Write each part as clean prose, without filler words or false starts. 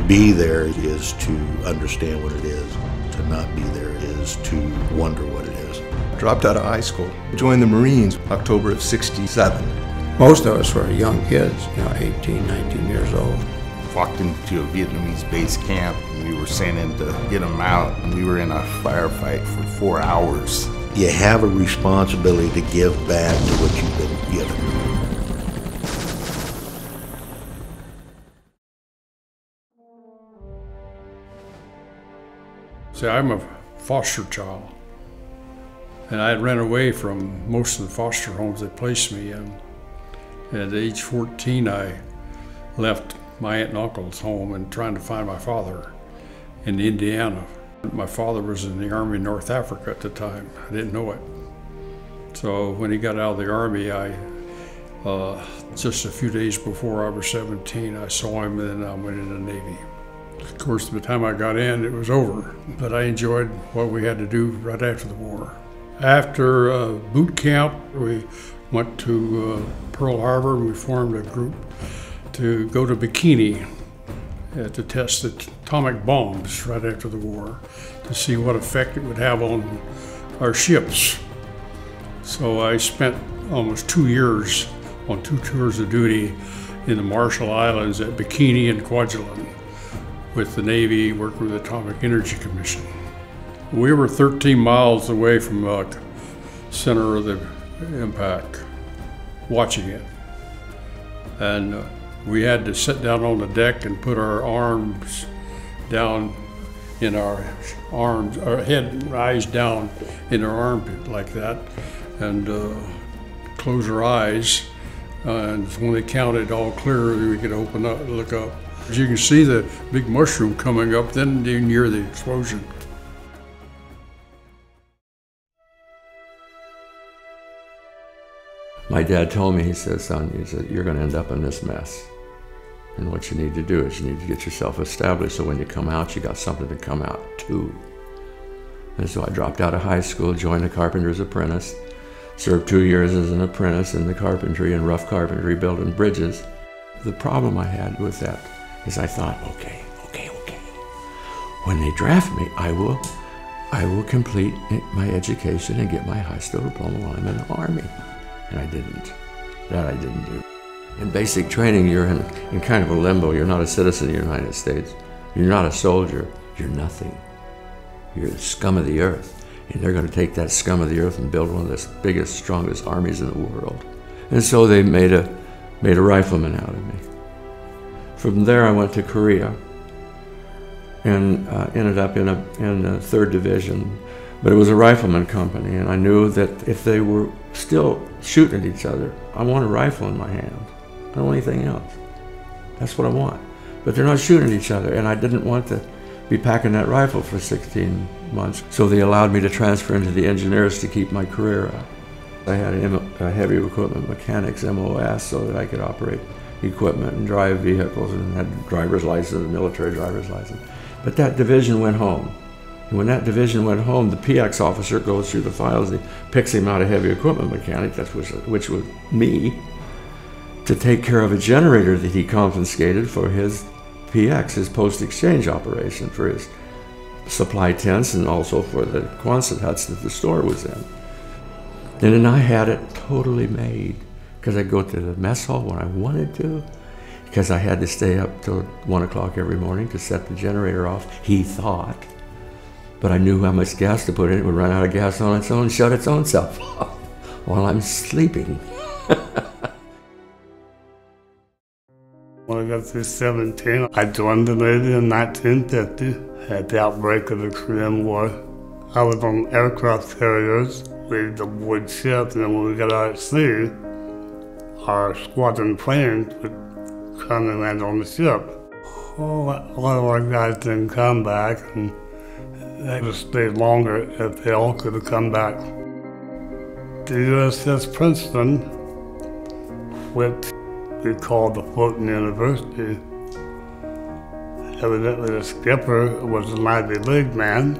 be there is to understand what it is. To not be there is to wonder what it is. Dropped out of high school, joined the Marines October of '67. Most of us were young kids, 18, 19 years old. Walked into a Vietnamese base camp and we were sent in to get them out, and we were in a firefight for 4 hours. You have a responsibility to give back to what you've been given. See, I'm a foster child, and I had ran away from most of the foster homes they placed me in. At age 14, I left my aunt and uncle's home and trying to find my father in Indiana. My father was in the Army in North Africa at the time. I didn't know it. So when he got out of the Army, just a few days before I was 17, I saw him, and then I went in the Navy. Of course, by the time I got in, it was over, but I enjoyed what we had to do right after the war. After boot camp, we went to Pearl Harbor, and we formed a group to go to Bikini to test the atomic bombs right after the war, to see what effect it would have on our ships. So I spent almost 2 years on 2 tours of duty in the Marshall Islands at Bikini and Kwajalein with the Navy, working with the Atomic Energy Commission. We were 13 miles away from the center of the impact, watching it. And we had to sit down on the deck and put our arms down in our arms, our head rise down in our armpit like that, and close our eyes. And when they counted all clear, we could open up and look up. As you can see the big mushroom coming up, then near the explosion. My dad told me, he said, son, you're going to end up in this mess. And what you need to do is you need to get yourself established so when you come out, you got something to come out to. And so I dropped out of high school, joined the carpenter's apprentice, served 2 years as an apprentice in the carpentry and rough carpentry, building bridges. The problem I had with that is I thought, okay. When they draft me, I will complete my education and get my high school diploma while I'm in the Army. And I didn't. That I didn't do. In basic training, you're in kind of a limbo. You're not a citizen of the United States. You're not a soldier. You're nothing. You're the scum of the earth. And they're going to take that scum of the earth and build one of the biggest, strongest armies in the world. And so they made a rifleman out of me. From there, I went to Korea and ended up in the 3rd Division. But it was a rifleman company, and I knew that if they were still shooting at each other, I want a rifle in my hand. I don't want anything else. That's what I want. But they're not shooting at each other, and I didn't want to be packing that rifle for 16 months. So they allowed me to transfer into the engineers to keep my career up. I had a heavy equipment mechanics, MOS, so that I could operate equipment and drive vehicles, and had a driver's license, a military driver's license. But that division went home. And when that division went home, the PX officer goes through the files, he picks him out a heavy equipment mechanic, which was me, to take care of a generator that he confiscated for his PX, his post-exchange operation, for his supply tents and also for the Quonset huts that the store was in. And then I had it totally made, because I'd go to the mess hall when I wanted to, because I had to stay up till 1 o'clock every morning to set the generator off, he thought. But I knew how much gas to put in. It would run out of gas on its own, shut its own self off while I'm sleeping. When I got to 17, I joined the Navy in 1950 at the outbreak of the Korean War. I was on aircraft carriers, we deployed ships, and then when we got out at sea, our squadron planes would come and land on the ship. Oh, a lot of our guys didn't come back, and they would have stayed longer if they all could have come back. The USS Princeton, which we called the floating university, evidently the skipper was an Ivy League man,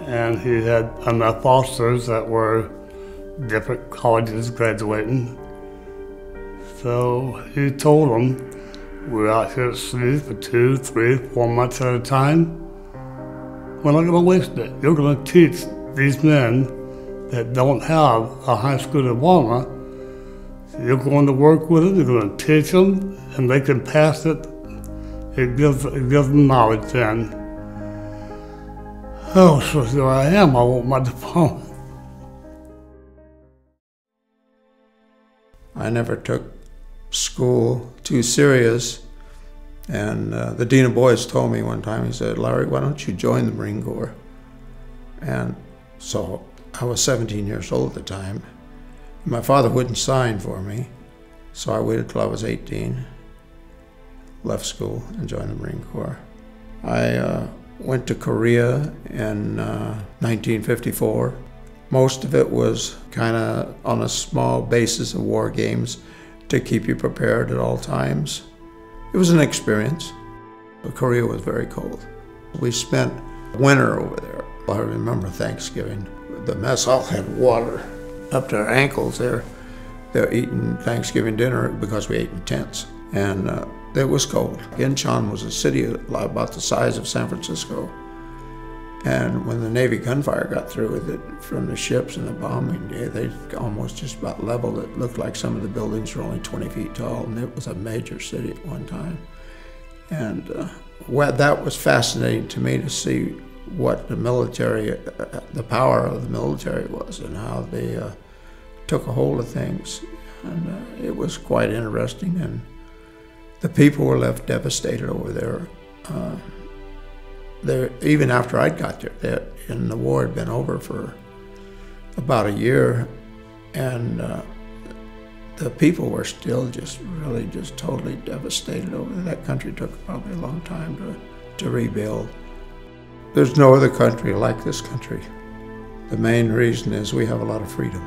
and he had enough officers that were different colleges graduating. So he told them We're out here at sea for 2, 3, 4 months at a time. We're not going to waste it. You're going to teach these men that don't have a high school diploma. You're going to work with them, you're going to teach them, and they can pass it. It gives them knowledge then. Oh, so here I am, I want my diploma. I never took school too serious, and the Dean of Boys told me one time, he said, "Larry, why don't you join the Marine Corps?" And so I was 17 years old at the time. My father wouldn't sign for me, so I waited till I was 18, left school, and joined the Marine Corps. I went to Korea in 1954. Most of it was kind of on a small basis of war games to keep you prepared at all times. It was an experience. Korea was very cold. We spent winter over there. I remember Thanksgiving. The mess hall had water up to our ankles there. They're eating Thanksgiving dinner because we ate in tents. And it was cold. Incheon was a city about the size of San Francisco. And when the Navy gunfire got through with it from the ships and the bombing, they almost just about leveled it. It looked like some of the buildings were only 20 feet tall, and it was a major city at one time. And that was fascinating to me, to see what the military, the power of the military was, and how they took a hold of things. And it was quite interesting, and the people were left devastated over there. Even after I got there, and the war had been over for about a year, and the people were still really totally devastated over there. That country took probably a long time to rebuild. There's no other country like this country. The main reason is we have a lot of freedom.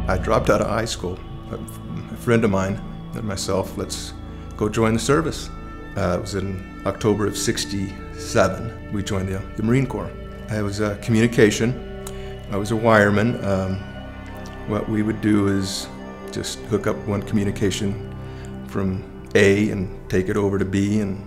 I dropped out of high school. A friend of mine and myself, let's go join the service. It was in October of '67. We joined the Marine Corps. I was communication. I was a wireman. What we would do is just hook up one communication from A and take it over to B and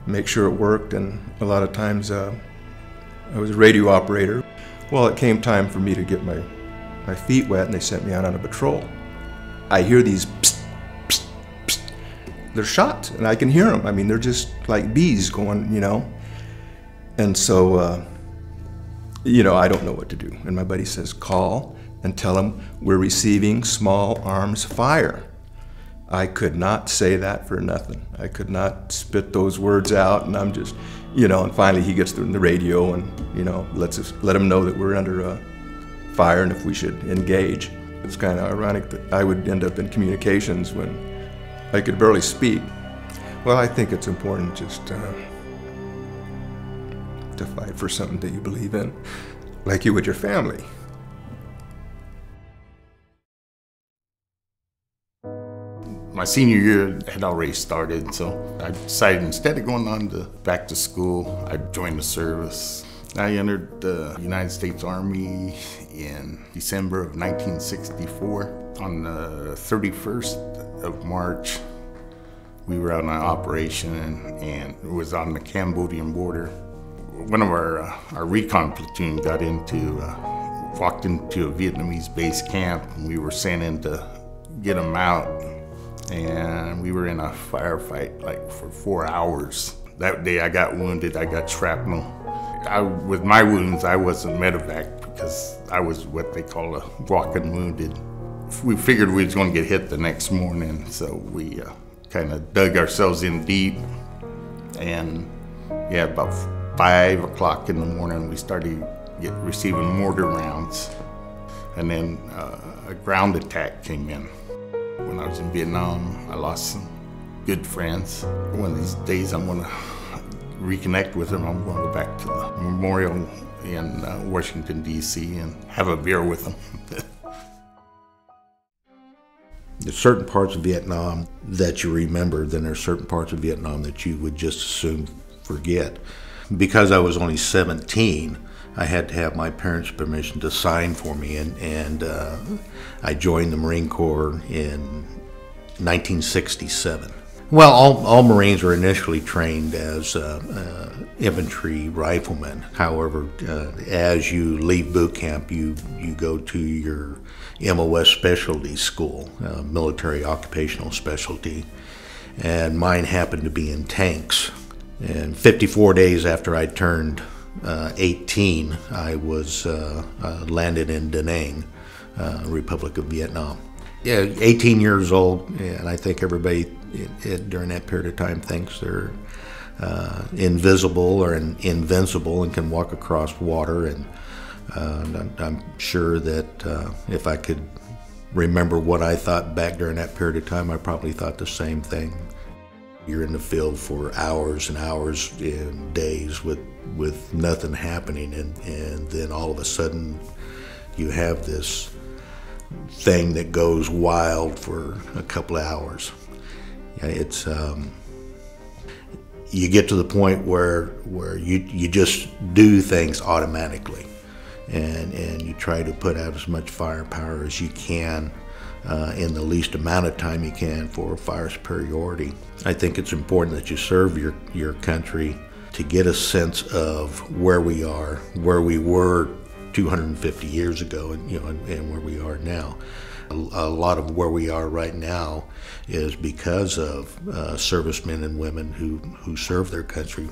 make sure it worked. And a lot of times I was a radio operator. Well, it came time for me to get my feet wet, and they sent me out on a patrol. I hear these psst, psst, psst. They're shots, and I can hear them. I mean, they're just like bees going, you know. And so, I don't know what to do. And my buddy says, call and tell them we're receiving small arms fire. I could not say that for nothing. I could not spit those words out, and I'm just, and finally he gets through the radio and, let him know that we're under fire and if we should engage. It's kind of ironic that I would end up in communications when I could barely speak. Well, I think it's important just to fight for something that you believe in, like you would your family. My senior year had already started, so I decided instead of going on back to school, I'd join the service. I entered the United States Army in December of 1964. On the 31st of March, we were on an operation, and it was on the Cambodian border. One of our recon platoon walked into a Vietnamese base camp, and we were sent in to get them out. And we were in a firefight for 4 hours. That day I got wounded, I got shrapnel. With my wounds, I wasn't medevac because I was what they call a walking wounded. We figured we was going to get hit the next morning, so we kind of dug ourselves in deep. And about 5 o'clock in the morning, we started receiving mortar rounds. And then a ground attack came in. When I was in Vietnam, I lost some good friends. One of these days I'm going to reconnect with them. I'm going to go back to the memorial in Washington, D.C. and have a beer with them. There's certain parts of Vietnam that you remember, then there's certain parts of Vietnam that you would just assume forget. Because I was only 17, I had to have my parents' permission to sign for me, and I joined the Marine Corps in 1967. Well, all Marines were initially trained as infantry riflemen. However, as you leave boot camp, you go to your MOS specialty school, military occupational specialty, and mine happened to be in tanks. And 54 days after I turned 18, I was landed in Da Nang, Republic of Vietnam. Yeah, 18 years old, and I think everybody during that period of time thinks they're invisible or invincible and can walk across water. And I'm sure that if I could remember what I thought back during that period of time, I probably thought the same thing. You're in the field for hours and hours and days with nothing happening, and then all of a sudden you have this thing that goes wild for a couple of hours. It's you get to the point where you just do things automatically, and you try to put out as much firepower as you can in the least amount of time you can for fire superiority. I think it's important that you serve your country to get a sense of where we are, where we were 250 years ago, and where we are now. A lot of where we are right now is because of servicemen and women who serve their country.